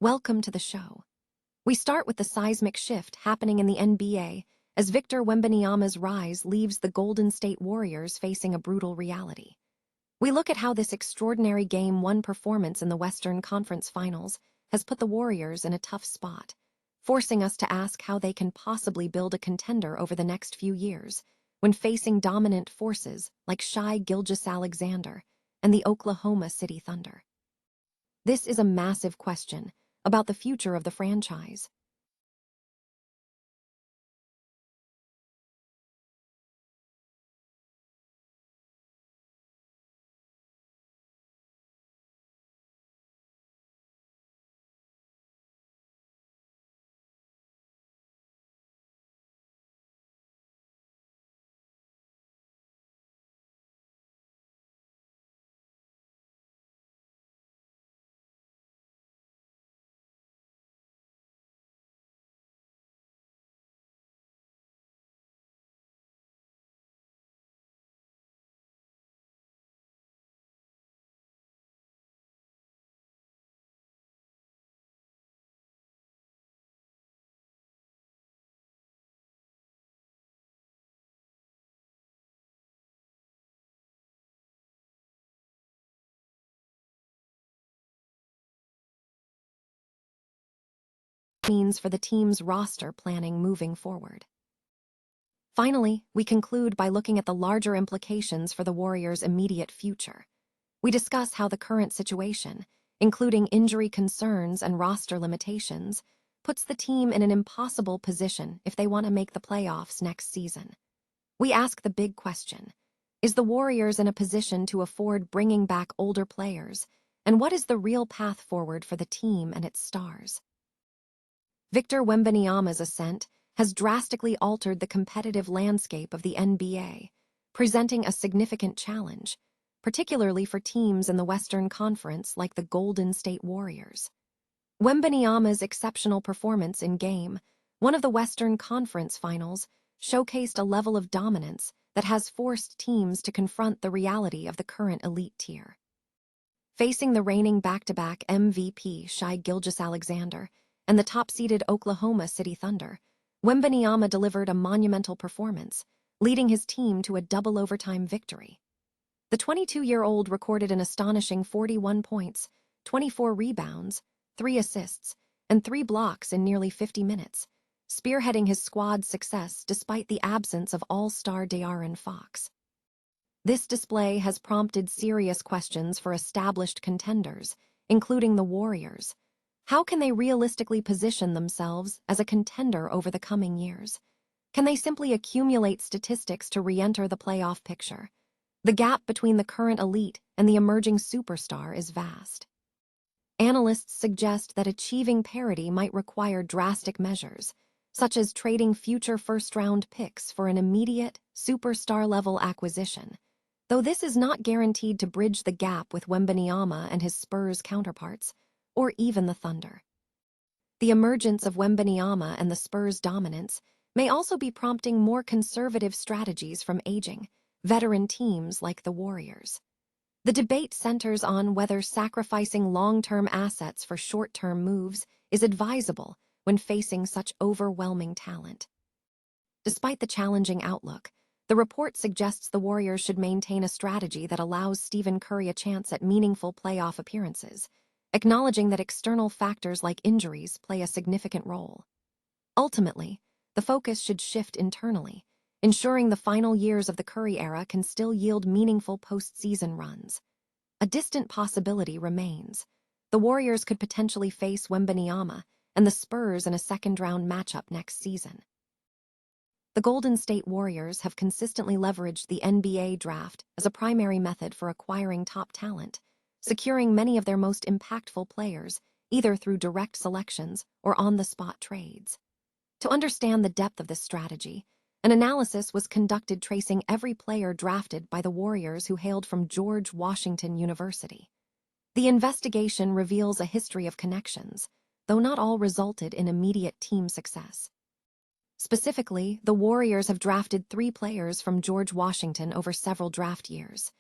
Welcome to the show. We start with the seismic shift happening in the NBA as Victor Wembanyama's rise leaves the Golden State Warriors facing a brutal reality. We look at how this extraordinary Game 1 performance in the Western Conference Finals has put the Warriors in a tough spot, forcing us to ask how they can possibly build a contender over the next few years when facing dominant forces like Gilgeous-Alexander and the Oklahoma City Thunder. This is a massive question about the future of the franchise. Means for the team's roster planning moving forward. Finally, we conclude by looking at the larger implications for the Warriors' immediate future. We discuss how the current situation, including injury concerns and roster limitations, puts the team in an impossible position if they want to make the playoffs next season. We ask the big question: is the Warriors in a position to afford bringing back older players, and what is the real path forward for the team and its stars? Victor Wembanyama's ascent has drastically altered the competitive landscape of the NBA, presenting a significant challenge, particularly for teams in the Western Conference like the Golden State Warriors. Wembanyama's exceptional performance in Game 1 of the Western Conference Finals showcased a level of dominance that has forced teams to confront the reality of the current elite tier. Facing the reigning back-to-back MVP Gilgeous-Alexander and the top-seeded Oklahoma City Thunder, Wembanyama delivered a monumental performance, leading his team to a double overtime victory. The 22-year-old recorded an astonishing 41 points, 24 rebounds, 3 assists, and 3 blocks in nearly 50 minutes, spearheading his squad's success despite the absence of all-star De'Aaron Fox. This display has prompted serious questions for established contenders, including the Warriors. How can they realistically position themselves as a contender over the coming years? Can they simply accumulate statistics to re-enter the playoff picture? The gap between the current elite and the emerging superstar is vast. Analysts suggest that achieving parity might require drastic measures, such as trading future first-round picks for an immediate, superstar-level acquisition, though this is not guaranteed to bridge the gap with Wembanyama and his Spurs counterparts, or even the Thunder. The emergence of Wembanyama and the Spurs' dominance may also be prompting more conservative strategies from aging, veteran teams like the Warriors. The debate centers on whether sacrificing long-term assets for short-term moves is advisable when facing such overwhelming talent. Despite the challenging outlook, the report suggests the Warriors should maintain a strategy that allows Stephen Curry a chance at meaningful playoff appearances, acknowledging that external factors like injuries play a significant role. Ultimately, the focus should shift internally, ensuring the final years of the Curry era can still yield meaningful postseason runs. A distant possibility remains. The Warriors could potentially face Wembanyama and the Spurs in a second-round matchup next season. The Golden State Warriors have consistently leveraged the NBA draft as a primary method for acquiring top talent, securing many of their most impactful players, either through direct selections or on-the-spot trades. To understand the depth of this strategy, an analysis was conducted tracing every player drafted by the Warriors who hailed from George Washington University. The investigation reveals a history of connections, though not all resulted in immediate team success. Specifically, the Warriors have drafted 3 players from George Washington over several draft years.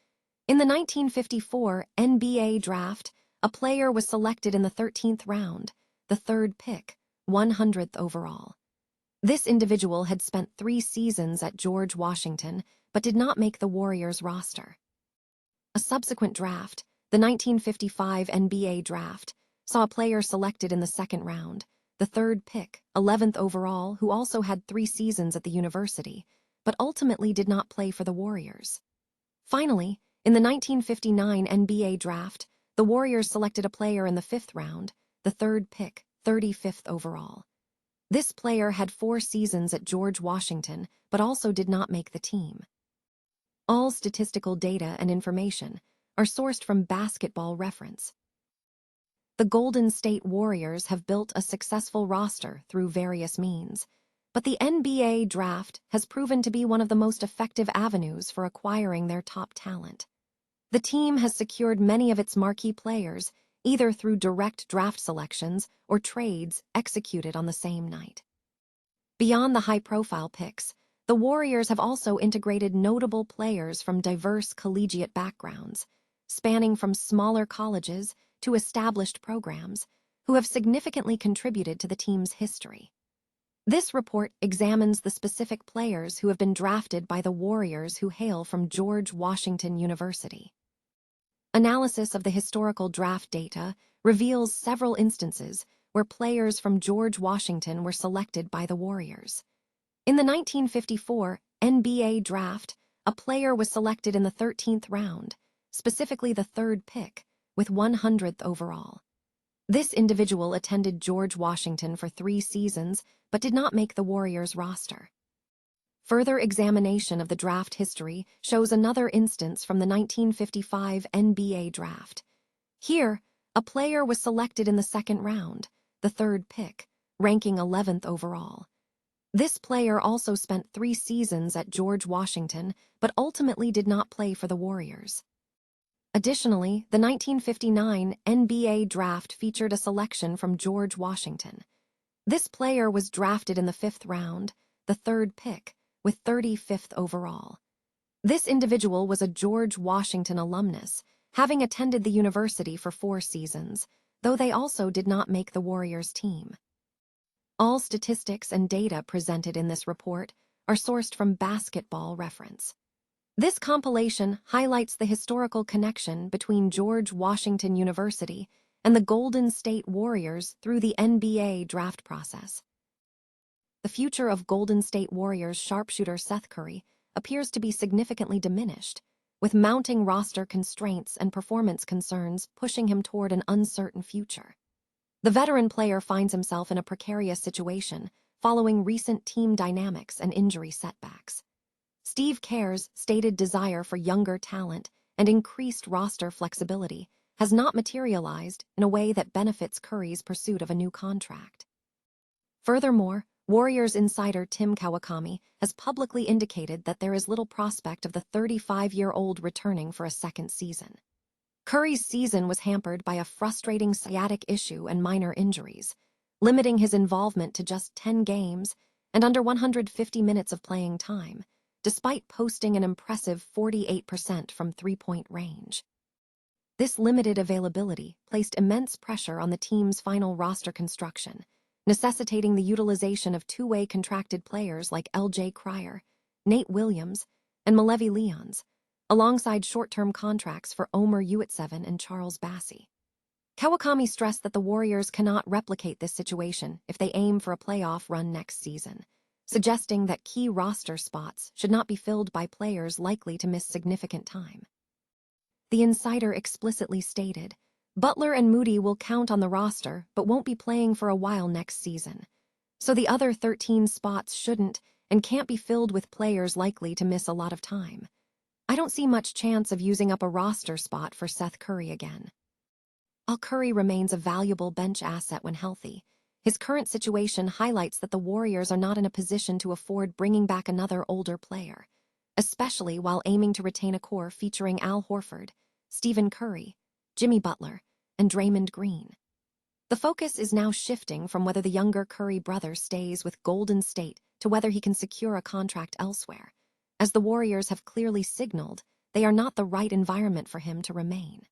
In the 1954 NBA draft, a player was selected in the 13th round, the third pick, 100th overall. This individual had spent 3 seasons at George Washington, but did not make the Warriors roster. A subsequent draft, the 1955 NBA draft, saw a player selected in the second round, the third pick, 11th overall, who also had 3 seasons at the university, but ultimately did not play for the Warriors. Finally, in the 1959 NBA draft, the Warriors selected a player in the 5th round, the third pick, 35th overall. This player had 4 seasons at George Washington, but also did not make the team. All statistical data and information are sourced from Basketball Reference. The Golden State Warriors have built a successful roster through various means, but the NBA draft has proven to be one of the most effective avenues for acquiring their top talent. The team has secured many of its marquee players either through direct draft selections or trades executed on the same night. Beyond the high-profile picks, the Warriors have also integrated notable players from diverse collegiate backgrounds, spanning from smaller colleges to established programs, who have significantly contributed to the team's history. This report examines the specific players who have been drafted by the Warriors who hail from George Washington University. Analysis of the historical draft data reveals several instances where players from George Washington were selected by the Warriors. In the 1954 NBA draft, a player was selected in the 13th round, specifically the third pick, with 100th overall. This individual attended George Washington for 3 seasons but did not make the Warriors roster. Further examination of the draft history shows another instance from the 1955 NBA draft. Here, a player was selected in the 2nd round, the third pick, ranking 11th overall. This player also spent 3 seasons at George Washington, but ultimately did not play for the Warriors. Additionally, the 1959 NBA draft featured a selection from George Washington. This player was drafted in the 5th round, the third pick, with 35th overall. This individual was a George Washington alumnus, having attended the university for 4 seasons, though they also did not make the Warriors team. All statistics and data presented in this report are sourced from Basketball Reference. This compilation highlights the historical connection between George Washington University and the Golden State Warriors through the NBA draft process. The future of Golden State Warriors sharpshooter Seth Curry appears to be significantly diminished, with mounting roster constraints and performance concerns pushing him toward an uncertain future. The veteran player finds himself in a precarious situation following recent team dynamics and injury setbacks. Steve Kerr's stated desire for younger talent and increased roster flexibility has not materialized in a way that benefits Curry's pursuit of a new contract. Furthermore, Warriors insider Tim Kawakami has publicly indicated that there is little prospect of the 35-year-old returning for a second season. Curry's season was hampered by a frustrating sciatic issue and minor injuries, limiting his involvement to just 10 games and under 150 minutes of playing time, despite posting an impressive 48% from three-point range. This limited availability placed immense pressure on the team's final roster construction, necessitating the utilization of two-way contracted players like L.J. Cryer, Nate Williams, and Malevi Leons, alongside short-term contracts for Omer Uitsevin and Charles Bassey. Kawakami stressed that the Warriors cannot replicate this situation if they aim for a playoff run next season, suggesting that key roster spots should not be filled by players likely to miss significant time. The insider explicitly stated, "Butler and Moody will count on the roster but won't be playing for a while next season, so the other 13 spots shouldn't and can't be filled with players likely to miss a lot of time. I don't see much chance of using up a roster spot for Seth Curry again." While Curry remains a valuable bench asset when healthy, his current situation highlights that the Warriors are not in a position to afford bringing back another older player, especially while aiming to retain a core featuring Al Horford, Stephen Curry, Jimmy Butler, and Draymond Green. The focus is now shifting from whether the younger Curry brother stays with Golden State to whether he can secure a contract elsewhere, as the Warriors have clearly signaled they are not the right environment for him to remain.